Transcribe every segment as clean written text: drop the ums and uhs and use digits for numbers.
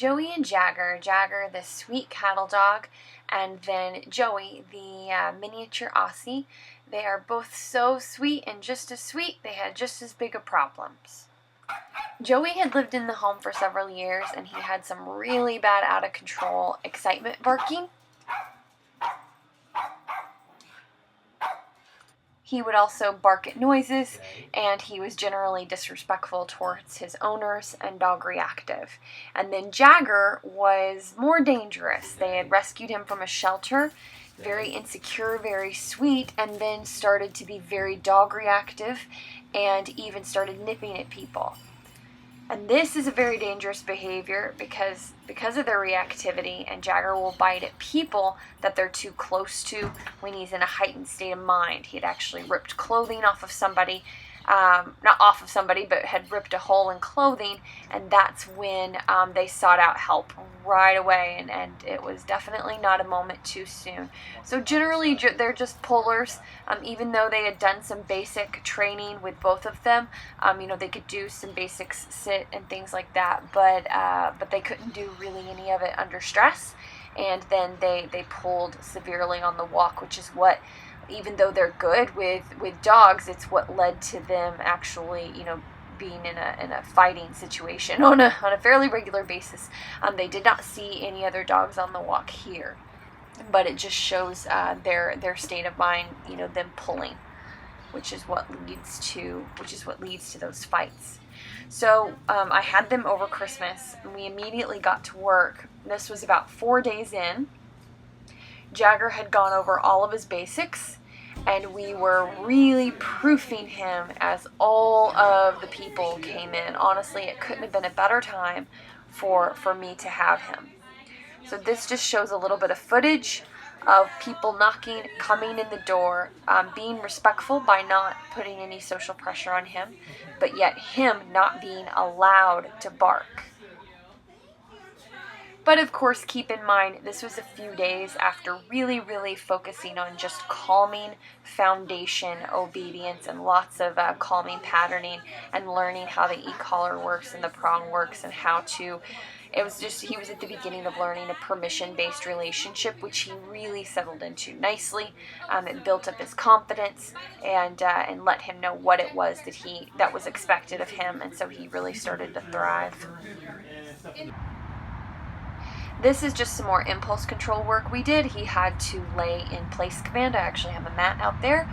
Joey and Jagger. Jagger, the sweet cattle dog, and then Joey, the miniature Aussie. They are both so sweet, and just as sweet, they had just as big of problems. Joey had lived in the home for several years, and he had some really bad, out of control excitement barking. He would also bark at noises, and he was generally disrespectful towards his owners and dog reactive. And then Jagger was more dangerous. They had rescued him from a shelter, very insecure, very sweet, and then started to be very dog reactive and even started nipping at people. And this is a very dangerous behavior because of their reactivity, and Jagger will bite at people that they're too close to when he's in a heightened state of mind. He had actually ripped clothing off of somebody, not off of somebody, but had ripped a hole in clothing, and that's when they sought out help right away, and it was definitely not a moment too soon. So generally they're just pullers. Even though they had done some basic training with both of them, they could do some basic sit and things like that, but they couldn't do really any of it under stress, and then they pulled severely on the walk, which is what, even though they're good with dogs, it's what led to them actually, being in a fighting situation on a fairly regular basis. They did not see any other dogs on the walk here, but it just shows their state of mind, them pulling, which is what leads to those fights. So I had them over Christmas, and we immediately got to work. This was about 4 days in. Jagger had gone over all of his basics, and we were really proofing him as all of the people came in. Honestly, it couldn't have been a better time for me to have him. So this just shows a little bit of footage of people knocking, coming in the door, being respectful by not putting any social pressure on him, but yet him not being allowed to bark. But of course, keep in mind, this was a few days after really, really focusing on just calming foundation obedience and lots of calming patterning and learning how the e-collar works and the prong works and how to, he was at the beginning of learning a permission-based relationship, which he really settled into nicely. It built up his confidence and let him know what it was that was expected of him, and so he really started to thrive. This is just some more impulse control work we did. He had to lay in place command. I actually have a mat out there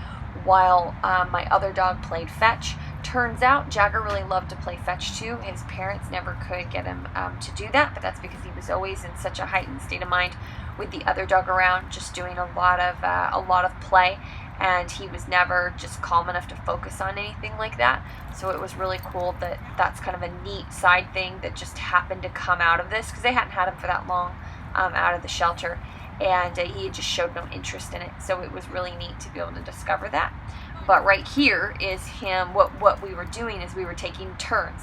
while my other dog played fetch. Turns out Jagger really loved to play fetch too. His parents never could get him to do that, but that's because he was always in such a heightened state of mind with the other dog around, just doing a lot of play, and he was never just calm enough to focus on anything like that. So it was really cool that that's kind of a neat side thing that just happened to come out of this, because they hadn't had him for that long out of the shelter, and he had just showed no interest in it. So it was really neat to be able to discover that. But right here is him. What we were doing is we were taking turns.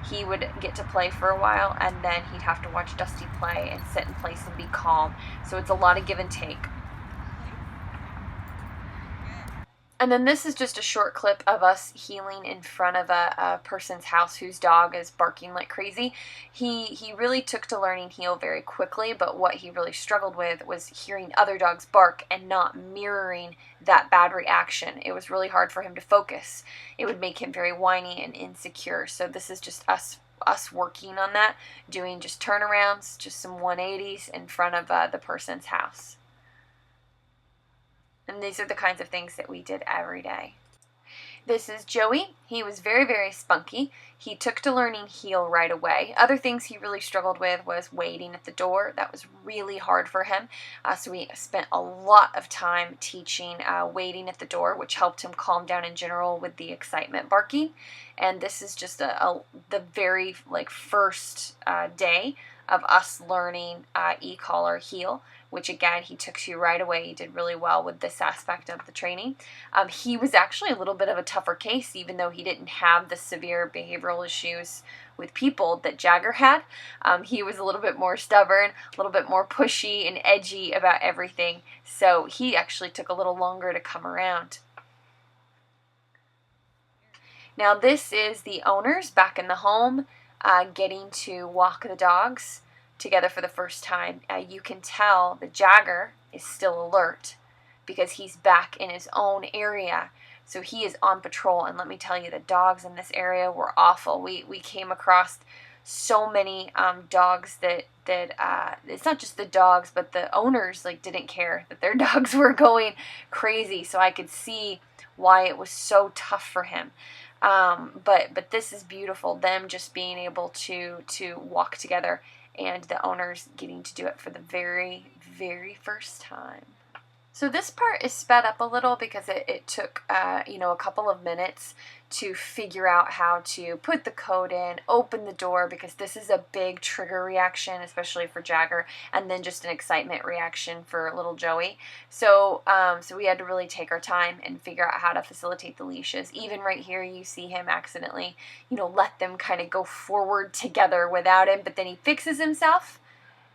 He would get to play for a while, and then he'd have to watch Dusty play and sit in place and be calm. So it's a lot of give and take. And then this is just a short clip of us heeling in front of a person's house whose dog is barking like crazy. He really took to learning heel very quickly, but what he really struggled with was hearing other dogs bark and not mirroring that bad reaction. It was really hard for him to focus. It would make him very whiny and insecure. So this is just us working on that, doing just turnarounds, just some 180s in front of the person's house. And these are the kinds of things that we did every day. This is Joey. He was very, very spunky. He took to learning heel right away. Other things he really struggled with was waiting at the door. That was really hard for him. So we spent a lot of time teaching waiting at the door, which helped him calm down in general with the excitement barking. And this is just the very first day of us learning e-collar heel, which again he took to right away. He did really well with this aspect of the training. He was actually a little bit of a tougher case, even though he didn't have the severe behavioral issues with people that Jagger had. He was a little bit more stubborn, a little bit more pushy and edgy about everything, so he actually took a little longer to come around. Now this is the owners back in the home, getting to walk the dogs. together for the first time, you can tell the Jagger is still alert because he's back in his own area. So he is on patrol, and let me tell you, the dogs in this area were awful. We came across so many dogs that it's not just the dogs, but the owners like didn't care that their dogs were going crazy. So I could see why it was so tough for him. But this is beautiful. Them just being able to walk together, and the owners getting to do it for the very, very first time. So this part is sped up a little because it took, a couple of minutes to figure out how to put the code in, open the door, because this is a big trigger reaction, especially for Jagger, and then just an excitement reaction for little Joey. So we had to really take our time and figure out how to facilitate the leashes. Even right here, you see him accidentally, let them kind of go forward together without him, but then he fixes himself.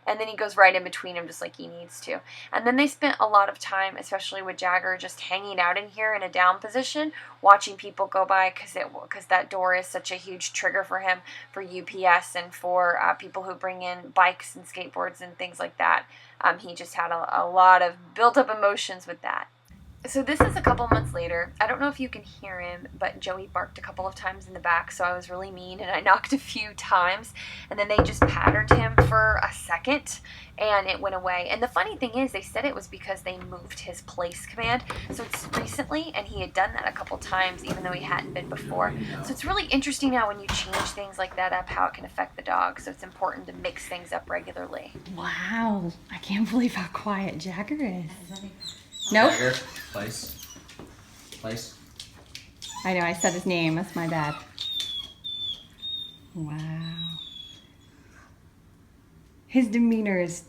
And then he goes right in between them just like he needs to. And then they spent a lot of time, especially with Jagger, just hanging out in here in a down position, watching people go by, because that door is such a huge trigger for him, for UPS and for people who bring in bikes and skateboards and things like that. He just had a lot of built-up emotions with that. So this is a couple months later. I don't know if you can hear him, but Joey barked a couple of times in the back, so I was really mean, and I knocked a few times, and then they just patterned him for a second, and it went away. And the funny thing is, they said it was because they moved his place command, so it's recently, and he had done that a couple times, even though he hadn't been before. So it's really interesting now when you change things like that up, how it can affect the dog, so it's important to mix things up regularly. Wow, I can't believe how quiet Jagger is. Nope. Jagger, place. I know, I said his name. That's my bad. Wow. His demeanor is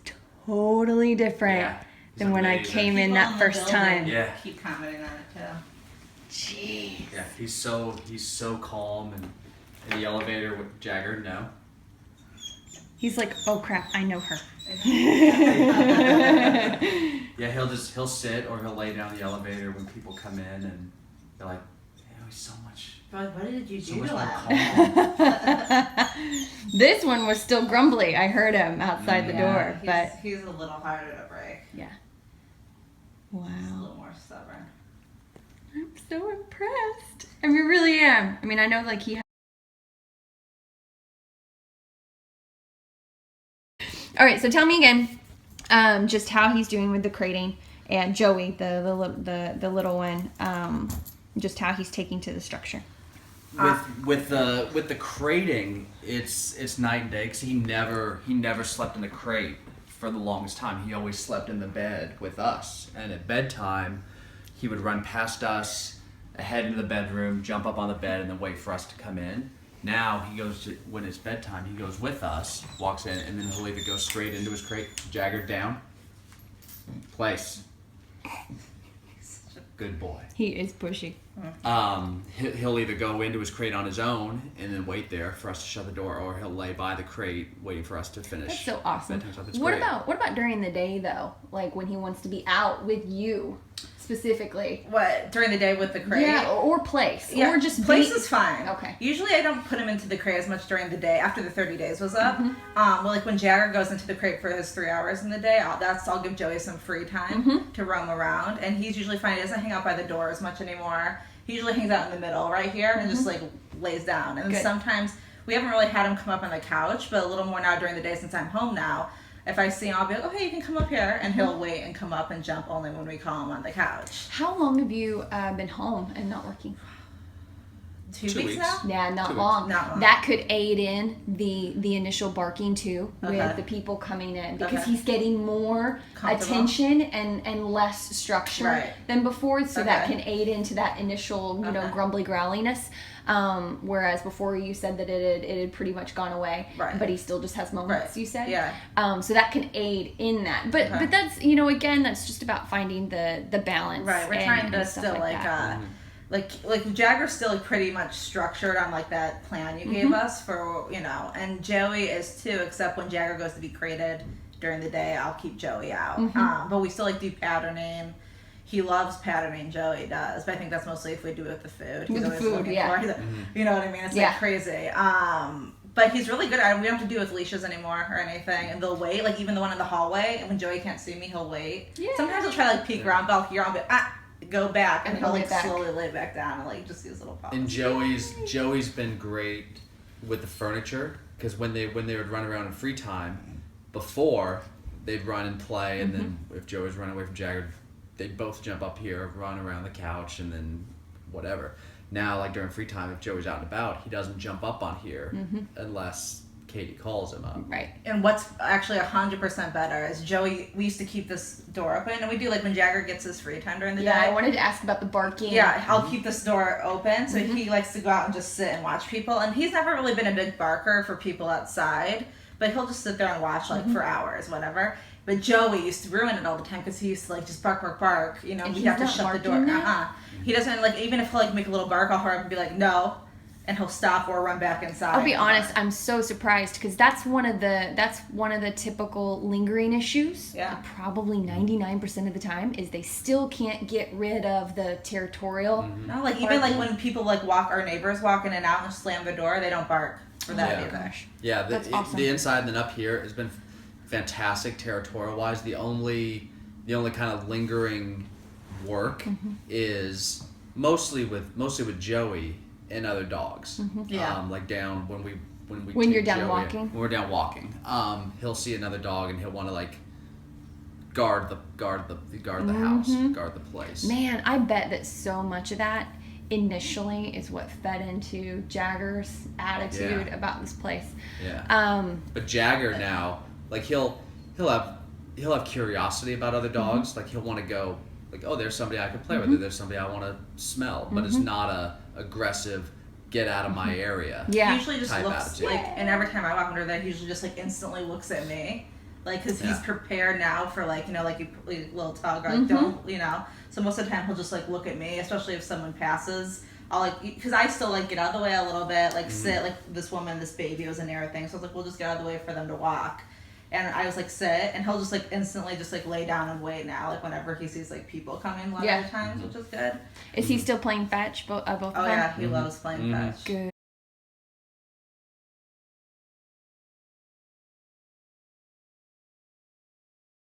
totally different than when I came in that first time. Yeah. Keep commenting on it too. Jeez. Yeah, he's so calm, and in the elevator with Jagger, no. He's like, oh crap, I know her. Yeah, he'll sit or he'll lay down the elevator when people come in, and they're like, he's so much. But what did you So do much to more him? calm. This one was still grumbly. I heard him outside the door, but he's a little harder to break. yeah. He's a Wow. little more stubborn. I'm so impressed. I mean, really am. I mean, I know like he. All right, so tell me again, just how he's doing with the crating, and Joey, the little one, just how he's taking to the structure. With the crating, it's night and day, because he never slept in the crate for the longest time. He always slept in the bed with us, and at bedtime, he would run past us, ahead into the bedroom, jump up on the bed, and then wait for us to come in. Now when it's bedtime, he goes with us, walks in, and then he'll either go straight into his crate, Jagger down, place. Good boy. He is pushy. He'll either go into his crate on his own and then wait there for us to shut the door, or he'll lay by the crate waiting for us to finish. That's so awesome. bedtime stuff. It's What great. about during the day though? Like when he wants to be out with you specifically? What, during the day with the crate? Yeah, or place, Yeah, or just place be- is fine. Okay. Usually I don't put him into the crate as much during the day after the 30 days was up. Well, like when Jagger goes into the crate for his 3 hours in the day, I'll give Joey some free time to roam around, and he's usually fine. He doesn't hang out by the door as much anymore. He usually hangs out in the middle right here and just like lays down. And Good. sometimes we haven't really had him come up on the couch, but a little more now during the day since I'm home now. If I see him, I'll be like, oh, hey, you can come up here. And he'll wait and come up and jump only when we call him on the couch. How long have you been home and not working? 2 2 weeks weeks. now? Yeah, not 2 weeks. long. Not long. That could aid in the initial barking too, Okay. with the people coming in, because Okay. he's getting more Comfortable. attention and less structure Right. than before, so that Okay. can aid into that initial Okay. grumbly growliness. Whereas before you said that it had pretty much gone away, Right. but he still just has moments. Right. You said, Yeah. So that can aid in that, but Okay. but that's again that's just about finding the balance. Right, we're and- trying to and stuff still like that. like Jagger's still like pretty much structured on like that plan you gave us for and Joey is too, except when Jagger goes to be crated during the day, I'll keep Joey out. But we still like do patterning. He loves patterning, Joey does, but I think that's mostly if we do it with the food. He's With the always food, looking yeah. for you know what I mean? It's Yeah. like crazy. But he's really good at it. We don't have to do with leashes anymore or anything. And they'll wait, like even the one in the hallway. And when Joey can't see me, he'll wait. Yeah. Sometimes he'll try to like peek around, but I'll hear him, go back, and he'll like slowly lay back down and like just use little paws. And Joey's been great with the furniture, because when they would run around in free time, before they'd run and play, and then if Joey's running away from Jagger, they'd both jump up here, run around the couch, and then whatever. Now, like during free time, if Joey's out and about, he doesn't jump up on here unless Katie calls him up. Right. And what's actually 100% better is Joey, we used to keep this door open, and we do like when Jagger gets his free time during the day. Yeah, I wanted to ask about the barking. Yeah, I'll keep this door open, so he likes to go out and just sit and watch people. And he's never really been a big barker for people outside, but he'll just sit there and watch like for hours, whatever. But Joey used to ruin it all the time because he used to like just bark, bark, bark. You know, and we have to shut the door. He doesn't like, even if he'll like make a little bark, I'll hurry up and be like, no. And he'll stop or run back inside. I'll be honest, I'm so surprised because that's one of the typical lingering issues. Yeah. Probably 99% of the time is they still can't get rid of the territorial. No, like even like when people like our neighbors walk in and out and slam the door, they don't bark for that either. Yeah, that's awesome. The inside and then up here has been fantastic territorial wise. The only kind of lingering work is mostly with Joey and other dogs. Like down when you're down Joey, walking. when we're down walking, he'll see another dog and he'll want to like guard the house, guard the place. Man, I bet that so much of that initially is what fed into Jagger's attitude about this place. Yeah. But Jagger now, like he'll have curiosity about other dogs. Like he'll want to go, like, oh, there's somebody I could play with, or there's somebody I want to smell. But it's not a aggressive, get out of my area. Yeah. He usually just looks attitude. like, and every time I walk under there, he usually just like instantly looks at me. Like, because he's prepared now for like, you know, like you little tug, or like don't, you know. So most of the time he'll just like look at me, especially if someone passes. I'll like, because I still like get out of the way a little bit, like sit, like this baby was in there, thing. So I was like, we'll just get out of the way for them to walk. And I was like, sit, and he'll just like instantly just like lay down and wait now, like whenever he sees like people coming a lot of times, which is good. Is he still playing fetch? Both of them? Oh yeah, he loves playing fetch. Good.